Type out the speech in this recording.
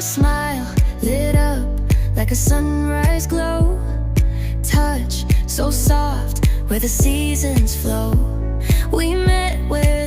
smile lit up like a sunrise glow. Touch so soft where the seasons flow. We met where